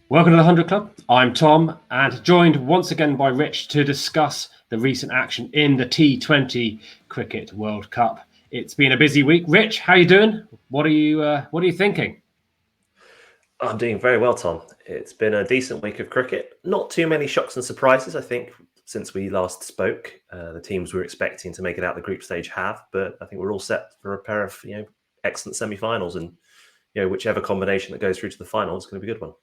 Welcome to the 100 Club. I'm Tom and joined once again by Rich to discuss the recent action in the T20 Cricket World Cup. It's been a busy week. Rich, how you doing? What are you thinking? I'm doing very well, Tom. It's been a decent week of cricket. Not too many shocks and surprises, I think, since we last spoke. The teams we were expecting to make it out the group stage have, but I think we're all set for a pair of excellent semi-finals, and whichever combination that goes through to the final is going to be a good one.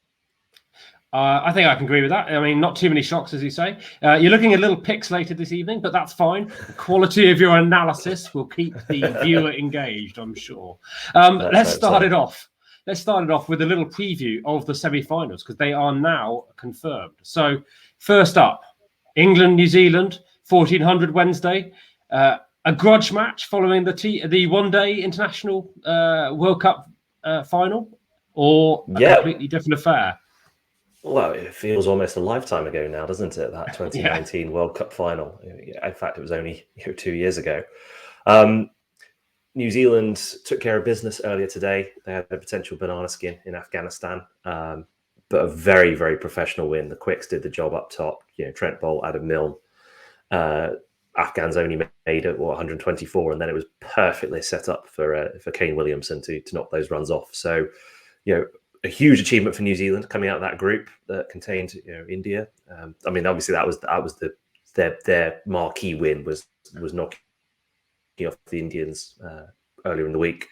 I think I can agree with that. I mean, not too many shocks, as you say. You're looking a little pixelated this evening, but that's fine. The quality of your analysis will keep the viewer engaged, I'm sure. Let's start it off. Let's start it off with a little preview of the semi-finals because they are now confirmed. So first up, England, New Zealand, 1400 Wednesday. A grudge match following the one-day international World Cup final, or a completely different affair? Well, it feels almost a lifetime ago now, doesn't it? That 2019 World Cup final. In fact, it was only 2 years ago. New Zealand took care of business earlier today. They had a potential banana skin in Afghanistan, but a very, very professional win. The Quicks did the job up top. Trent Bolt, Adam Milne. Afghans only made it 124, and then it was perfectly set up for Kane Williamson to knock those runs off. So, a huge achievement for New Zealand coming out of that group that contained India. I mean, obviously that was their marquee win was knocking off the Indians earlier in the week.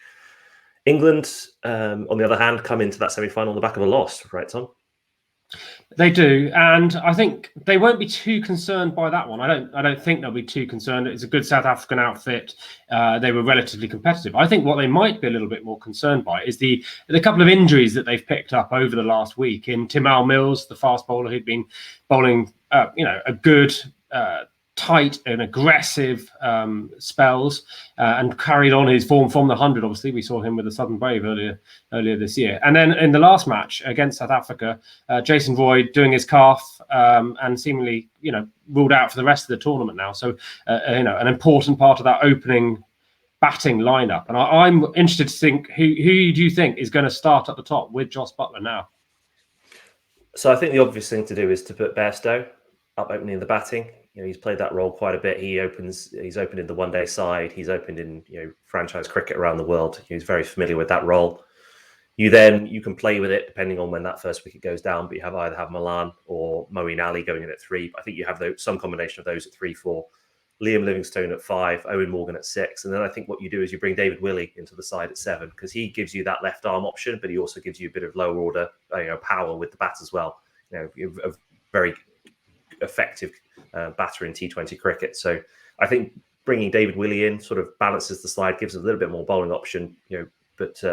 England, on the other hand, come into that semi-final on the back of a loss, right, Tom? They do, and I think they won't be too concerned by that one. I don't think they'll be too concerned. It's a good South African outfit. They were relatively competitive. I think what they might be a little bit more concerned by is the couple of injuries that they've picked up over the last week. In Tymal Mills, the fast bowler who'd been bowling, a good, tight and aggressive spells and carried on his form from the 100. Obviously, we saw him with the Southern Brave earlier this year. And then in the last match against South Africa, Jason Roy doing his calf and seemingly, ruled out for the rest of the tournament now. So, an important part of that opening batting lineup. And I'm interested to think who do you think is going to start at the top with Jos Buttler now? So I think the obvious thing to do is to put Bairstow up opening the batting. He's played that role quite a bit. He's opened in the one-day side. He's opened in franchise cricket around the world. He's very familiar with that role. You can play with it depending on when that first wicket goes down. But you either have Malan or Moeen Ali going in at 3. I think you have some combination of those at 3, 4. Liam Livingstone at 5, Owen Morgan at 6, and then I think what you do is you bring David Willey into the side at 7 because he gives you that left arm option, but he also gives you a bit of lower order power with the bat as well. A very effective batter in T20 cricket. So I think bringing David Willey in sort of balances the side, gives a little bit more bowling option. But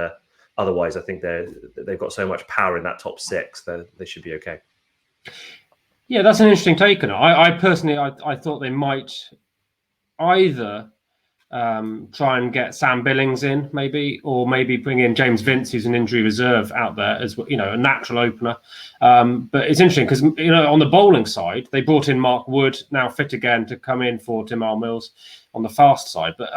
otherwise, I think they've got so much power in that top 6 that they should be okay. Yeah, that's an interesting take on it. I personally, I thought they might either try and get Sam Billings in, maybe, or maybe bring in James Vince, who's an injury reserve out there as a natural opener. But it's interesting because on the bowling side, they brought in Mark Wood, now fit again, to come in for Tymal Mills on the fast side. But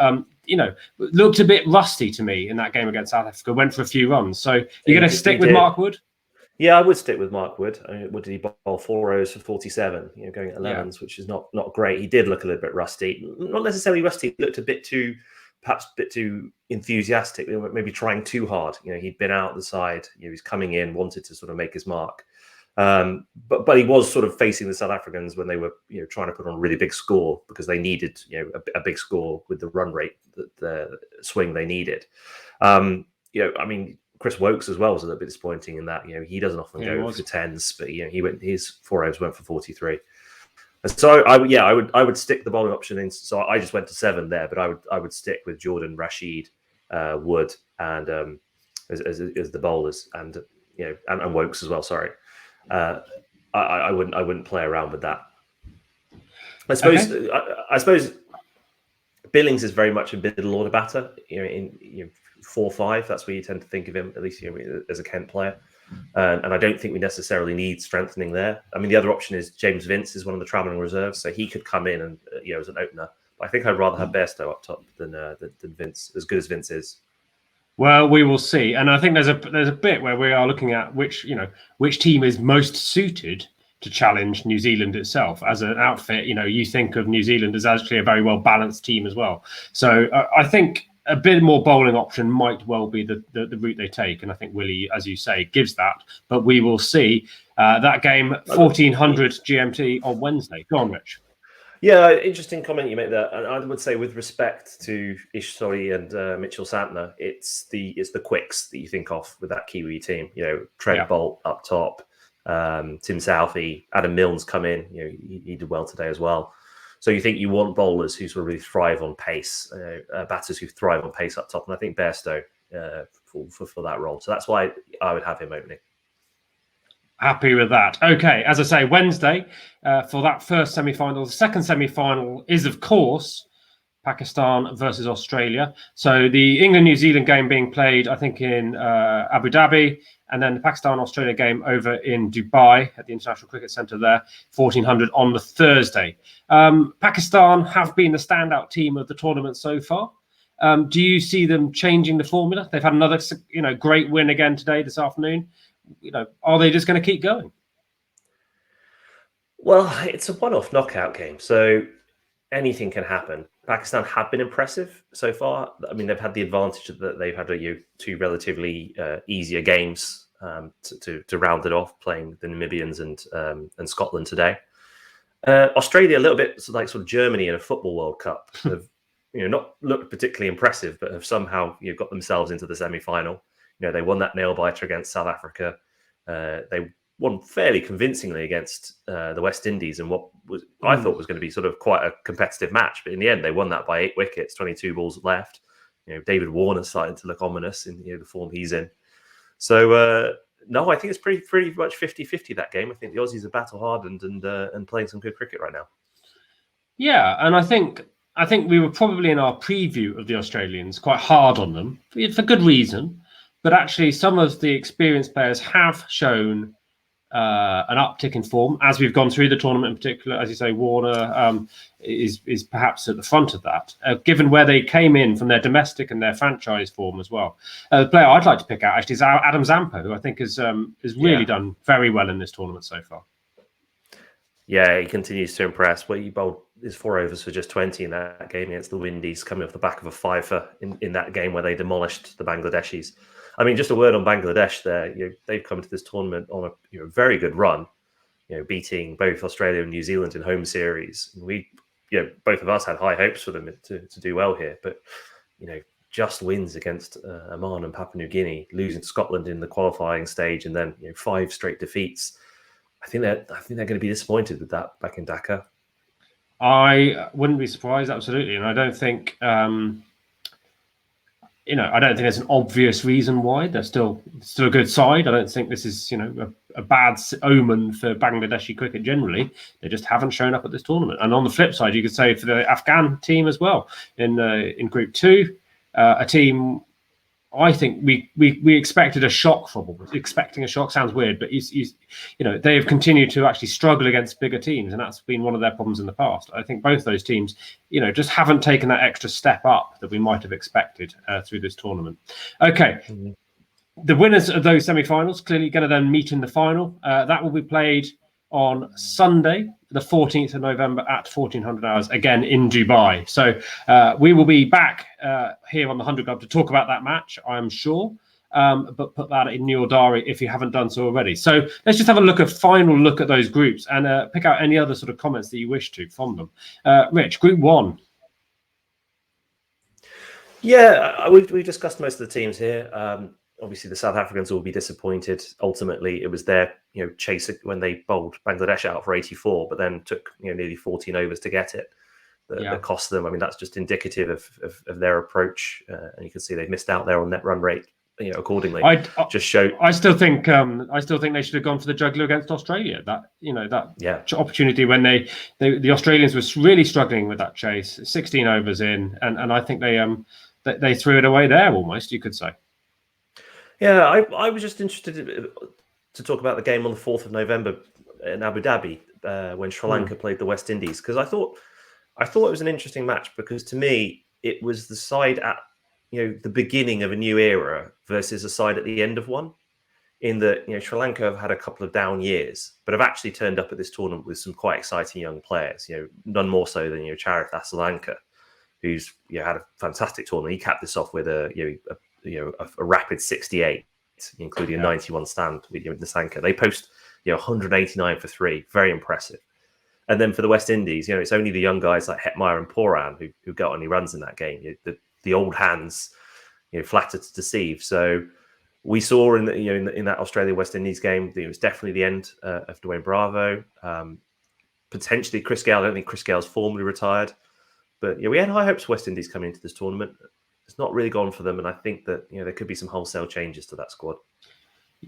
looked a bit rusty to me in that game against South Africa. Went for a few runs. So you're going to stick with Mark Wood? Yeah, I would stick with Mark Wood. What did he bowl? 4 overs for 47, going at 11s, which is not great. He did look a little bit rusty. Not necessarily rusty. He looked perhaps a bit too enthusiastic, maybe trying too hard. He'd been out the side. He's coming in, wanted to sort of make his mark. But he was sort of facing the South Africans when they were trying to put on a really big score because they needed a big score with the run rate, the swing they needed. I mean, Chris Wokes as well was a little bit disappointing in that he doesn't often go for 10s, but he went, his 4 overs went for 43. And so I would stick the bowling option in. So I just went to 7 there, but I would stick with Jordan, Rashid, Wood, and as the bowlers, and and Wokes as well. Sorry, I wouldn't play around with that. I suppose Billings is very much a middle order batter. In 4-5, that's where you tend to think of him, at least as a Kent player. And I don't think we necessarily need strengthening there. I mean, the other option is James Vince is one of the travelling reserves, so he could come in and as an opener. But I think I'd rather have Bairstow up top than Vince, as good as Vince is. Well, we will see, and I think there's a bit where we are looking at which team is most suited to challenge New Zealand itself as an outfit. You think of New Zealand as actually a very well balanced team as well. So I think a bit more bowling option might well be the route they take, and I think Willie, as you say, gives that. But we will see. That game 1400 GMT on Wednesday. Go on, Rich. Yeah, interesting comment you make there. And I would say, with respect to Ish Sori and Mitchell Santner, it's the quicks that you think of with that Kiwi team. Trent Bolt up top, Tim Southey, Adam Milne's come in. He did well today as well. So you think you want bowlers who sort of really thrive on pace, batters who thrive on pace up top, and I think Bairstow for that role. So that's why I would have him opening. Happy with that. Okay, as I say, Wednesday for that first semi-final. The second semi-final is, of course, Pakistan versus Australia. So the England-New Zealand game being played, I think, in Abu Dhabi, and then the Pakistan-Australia game over in Dubai at the International Cricket Centre there, 1400 on the Thursday. Pakistan have been the standout team of the tournament so far. Do you see them changing the formula? They've had another, great win again today, this afternoon. Are they just going to keep going? Well, it's a one-off knockout game, so anything can happen. Pakistan have been impressive so far. I mean, they've had the advantage that they've had two relatively easier games to round it off, playing the Namibians and Scotland today. Australia, a little bit like sort of Germany in a football World Cup, have not looked particularly impressive, but have somehow got themselves into the semi-final. They won that nail biter against South Africa. They won fairly convincingly against the West Indies, and what I thought was going to be sort of quite a competitive match. But in the end, they won that by 8 wickets, 22 balls left. David Warner started to look ominous in the form he's in. So no, I think it's pretty much 50-50 that game. I think the Aussies are battle hardened and playing some good cricket right now. Yeah, and I think we were probably in our preview of the Australians quite hard on them for good reason. But actually, some of the experienced players have shown an uptick in form as we've gone through the tournament. In particular, as you say, Warner is perhaps at the front of that, given where they came in from their domestic and their franchise form as well. The player I'd like to pick out actually is Adam Zampa, who I think has really done very well in this tournament so far. Yeah, he continues to impress. He bowled his 4 overs for just 20 in that game against the Windies, coming off the back of a fifer in that game where they demolished the Bangladeshis. I mean, just a word on Bangladesh there. They've come to this tournament on a very good run, beating both Australia and New Zealand in home series. And both of us had high hopes for them to do well here. But, just wins against Oman and Papua New Guinea, losing to Scotland in the qualifying stage, and then 5 straight defeats. I think they're going to be disappointed with that back in Dhaka. I wouldn't be surprised, absolutely, and I don't think I don't think there's an obvious reason why. They're still a good side. I don't think this is a bad omen for Bangladeshi cricket generally. They just haven't shown up at this tournament. And on the flip side, you could say for the Afghan team as well in Group 2, a team. I think we expected a shock from them. Expecting a shock sounds weird, but they have continued to actually struggle against bigger teams, and that's been one of their problems in the past. I think both those teams, just haven't taken that extra step up that we might have expected through this tournament. Okay, the winners of those semi-finals clearly going to then meet in the final. That will be played on Sunday, the 14th of November at 1400 hours, again in Dubai. So we will be back here on the 100 Club to talk about that match, I'm sure. But put that in your diary if you haven't done so already. So let's just have a final look at those groups and pick out any other sort of comments that you wish to from them. Rich, Group 1. Yeah, we've discussed most of the teams here. Obviously, the South Africans will be disappointed. Ultimately, it was their chase when they bowled Bangladesh out for 84, but then took nearly 14 overs to get it. That cost them. I mean, that's just indicative of their approach, and you can see they've missed out there on net run rate. Accordingly, I still think they should have gone for the juggler against Australia. Opportunity when the Australians were really struggling with that chase, 16 overs in, and I think they threw it away there almost. You could say. Yeah, I was just interested to talk about the game on the 4th of November in Abu Dhabi when Sri Lanka played the West Indies, because I thought it was an interesting match, because to me it was the side at the beginning of a new era versus a side at the end of one. In that, Sri Lanka have had a couple of down years, but have actually turned up at this tournament with some quite exciting young players. None more so than Charith Asalanka, who's had a fantastic tournament. He capped this off with a rapid 68, including a 91 stand with Nasanka. They post 189 for 3, very impressive. And then for the West Indies, it's only the young guys like Hetmeyer and Poran who got any runs in that game. The old hands, flatter to deceive. So we saw in that Australia West Indies game, it was definitely the end of Dwayne Bravo. Potentially Chris Gale. I don't think Chris Gale's formally retired, but we had high hopes for West Indies coming into this tournament. It's not really gone for them, and I think that there could be some wholesale changes to that squad.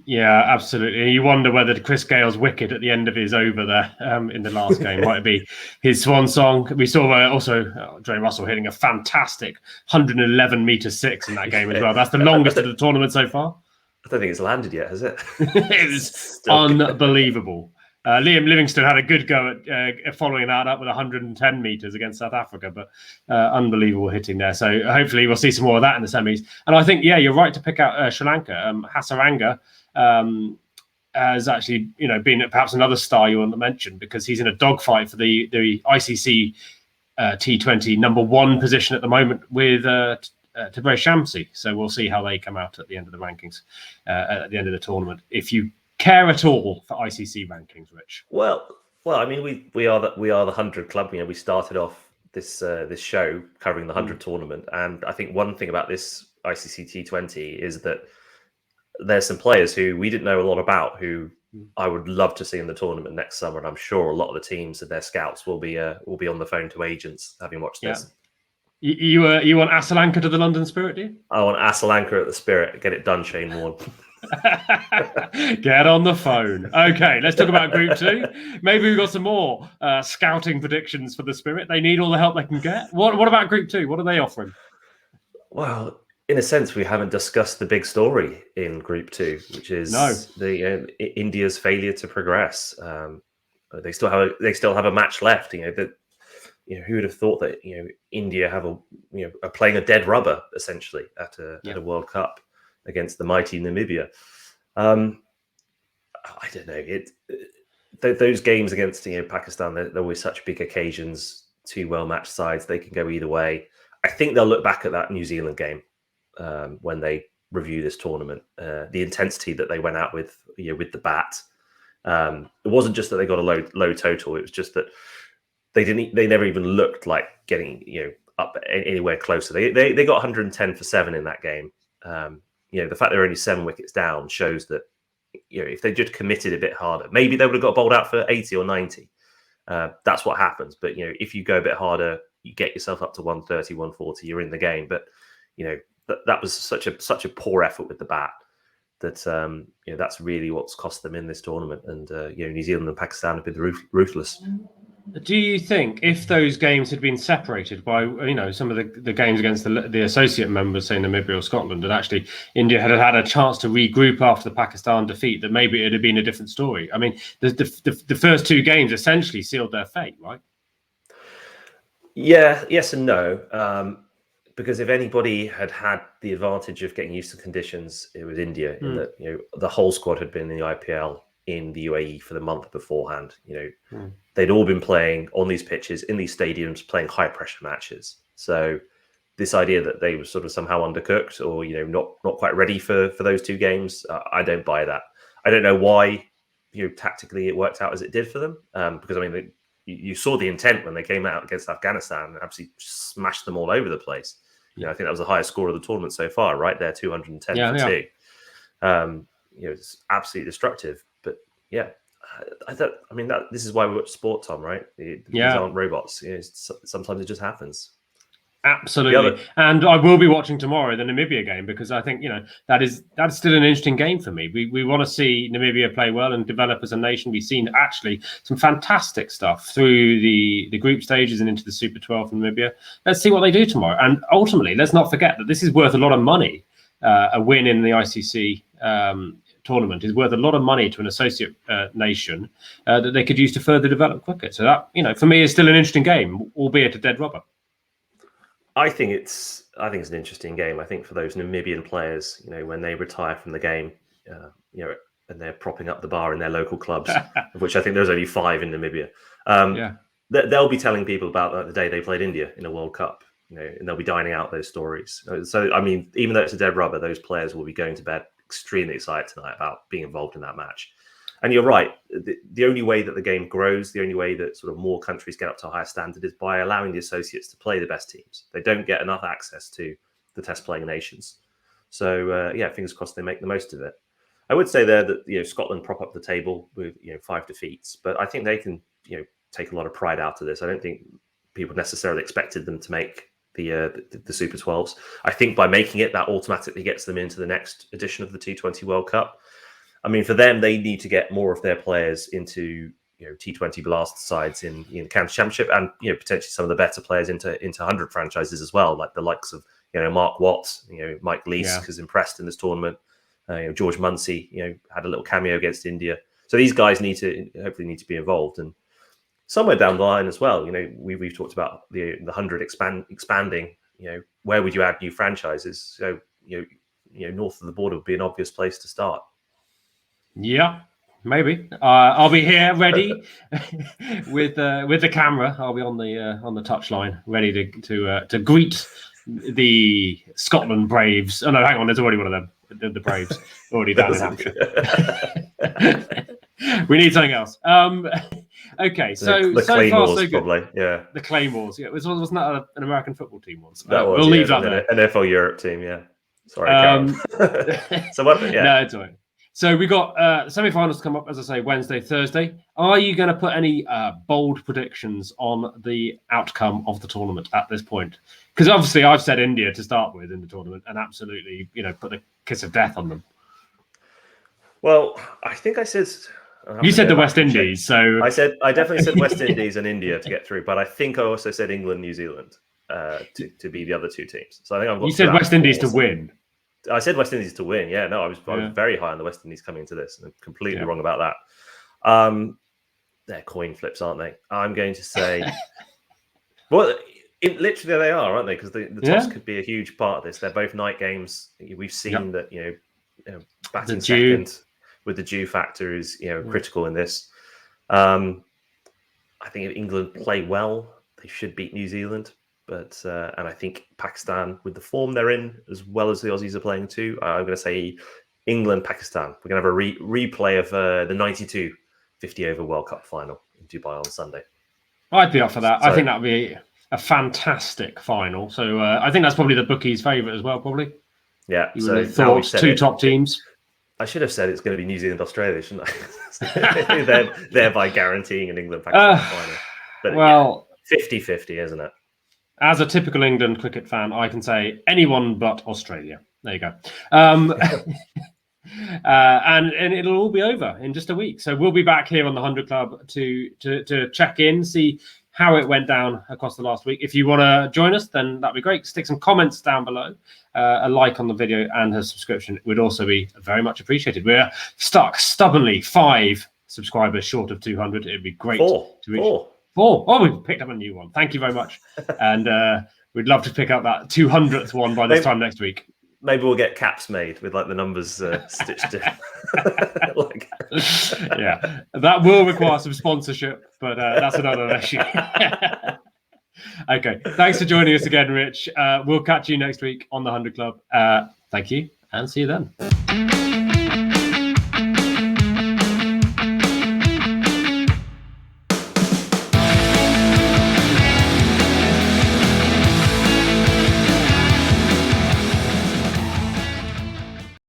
Yeah, absolutely. You wonder whether Chris Gale's wicket at the end of his over there in the last game might be his swan song. We saw also Dre Russell hitting a fantastic 111-meter-6 in that game as well. That's the longest of the tournament so far. I don't think it's landed yet, has it? It was unbelievable. Liam Livingstone had a good go at following that up with 110 meters against South Africa, but unbelievable hitting there. So hopefully we'll see some more of that in the semis. And I think, you're right to pick out Sri Lanka. Hasaranga has actually, been perhaps another star you want to mention, because he's in a dogfight for the ICC T20 #1 position at the moment with Tabraiz Shamsi. So we'll see how they come out at the end of the rankings, at the end of the tournament. If you care at all for ICC rankings, Rich? Well, I mean, we are the 100 club. We started off this show covering the 100 tournament, and I think one thing about this ICC T20 is that there's some players who we didn't know a lot about, who I would love to see in the tournament next summer, and I'm sure a lot of the teams and their scouts will be on the phone to agents having watched this. You want Asalanka to the London Spirit, do you? I want Asalanka at the Spirit. Get it done, Shane Warne. Get on the phone. Okay, let's talk about Group 2. Maybe we've got some more scouting predictions for the Spirit. They need all the help they can get. What about Group 2? What are they offering? Well, in a sense, we haven't discussed the big story in Group 2, which is the India's failure to progress. They still have a match left. Who would have thought that India are playing a dead rubber essentially at a World Cup against the mighty Namibia. I don't know. Those games against Pakistan, they're always such big occasions. 2 well-matched sides, they can go either way. I think they'll look back at that New Zealand game when they review this tournament. The intensity that they went out with the bat. It wasn't just that they got a low total. It was just that they never even looked like getting up anywhere closer. They got 110 for 7 in that game. The fact they're only 7 wickets down shows that if they just committed a bit harder, maybe they would have got bowled out for 80 or 90. That's what happens. But if you go a bit harder, you get yourself up to 130, 140, you're in the game. But that was such a poor effort with the bat that that's really what's cost them in this tournament. And New Zealand and Pakistan have been ruthless. Do you think if those games had been separated by some of the games against the associate members, say Namibia or Scotland, and actually India had a chance to regroup after the Pakistan defeat, that maybe it'd have been a different story? I mean, the first 2 games essentially sealed their fate, right? Yeah, yes and no. Because if anybody had the advantage of getting used to conditions, it was India. In that the whole squad had been in the IPL in the UAE for the month beforehand. They'd all been playing on these pitches in these stadiums, playing high pressure matches. So this idea that they were sort of somehow undercooked or not quite ready for those 2 games, I don't buy that. I don't know why tactically it worked out as it did for them, because I mean you saw the intent when they came out against Afghanistan and absolutely smashed them all over the place. I think that was the highest score of the tournament so far, right there, 210 for 2. It's absolutely destructive. But this is why we watch sport, Tom, right? These aren't robots. Sometimes it just happens. Absolutely. And I will be watching tomorrow the Namibia game, because I think that's still an interesting game for me. We want to see Namibia play well and develop as a nation. We've seen actually some fantastic stuff through the group stages and into the Super 12 from Namibia. Let's see what they do tomorrow. And ultimately, let's not forget that this is worth a lot of money. A win in the ICC tournament is worth a lot of money to an associate nation that they could use to further develop cricket. So that, for me, is still an interesting game, albeit a dead rubber. I think it's I think it's an interesting game. I think for those Namibian players, when they retire from the game, and they're propping up the bar in their local clubs, of which I think there's only 5 in Namibia. They'll be telling people about the day they played India in a World Cup, and they'll be dining out those stories. So, I mean, even though it's a dead rubber, those players will be going to bed extremely excited tonight about being involved in that match. And you're right. The only way that the game grows, the only way that sort of more countries get up to a higher standard is by allowing the associates to play the best teams. They don't get enough access to the test playing nations. So, fingers crossed they make the most of it. I would say there that, Scotland prop up the table with, 5 defeats, but I think they can, take a lot of pride out of this. I don't think people necessarily expected them to make the Super 12s. I think by making it, that automatically gets them into the next edition of the T20 World Cup. I mean, for them, they need to get more of their players into T20 Blast sides in the County Championship, and potentially some of the better players into 100 franchises as well, like the likes of Mark Watts, Mike Leask has impressed in this tournament. George Munsey, had a little cameo against India. So these guys hopefully need to be involved, and somewhere down the line as well. We've talked about the 100 expanding. Where would you add new franchises? So north of the border would be an obvious place to start. Yeah, maybe. I'll be here ready with the camera. I'll be on the touchline, ready to greet the Scotland Braves. Oh no, hang on, there's already one of them. The Braves already down in Hampshire. We need something else. Okay, so the so Claymores, far so good. Probably, yeah. The Claymores, yeah. Wasn't that an American football team once? That was. We'll leave that there. NFL Europe team, yeah. Sorry, Karen. So what? Yeah. No, it's all right. So we got semi-finals come up, as I say, Wednesday, Thursday. Are you going to put any bold predictions on the outcome of the tournament at this point? Because obviously I've said India to start with in the tournament and absolutely, put the kiss of death on them. Well, I think I said... You said the West Indies, so... I definitely said West Indies and India to get through, but I think I also said England, New Zealand to be the other 2 teams. So I think I've got... You said West Indies to win. I said West Indies to win. Yeah, no, I was very high on the West Indies coming into this, and I'm completely wrong about that. They're coin flips, aren't they? I'm going to say, well, literally they are, aren't they? Because the toss could be a huge part of this. They're both night games. We've seen that batting second with the due factor is critical in this. I think if England play well, they should beat New Zealand. But and I think Pakistan, with the form they're in, as well as the Aussies are playing too, I'm going to say England, Pakistan. We're going to have a replay of the 92 50-over World Cup final in Dubai on Sunday. I'd be up for that. So, I think that would be a fantastic final. So I think that's probably the bookies' favourite as well, probably. Yeah. You would have thought 2 top teams. I should have said it's going to be New Zealand, Australia, shouldn't I? thereby guaranteeing an England, Pakistan final. But well, 50-50, isn't it? As a typical England cricket fan, I can say anyone but Australia. There you go. And it'll all be over in just a week. So we'll be back here on the 100 Club to check in, see how it went down across the last week. If you want to join us, then that'd be great. Stick some comments down below, a like on the video, and a subscription would also be very much appreciated. We're stuck stubbornly 5 subscribers short of 200. It'd be great to reach 4. Oh, we've picked up a new one. Thank you very much. And we'd love to pick up that 200th one by this time next week. Maybe we'll get caps made with the numbers stitched in. Yeah, that will require some sponsorship, but that's another issue. Okay, thanks for joining us again, Rich. We'll catch you next week on the 100 Club. Thank you, and see you then.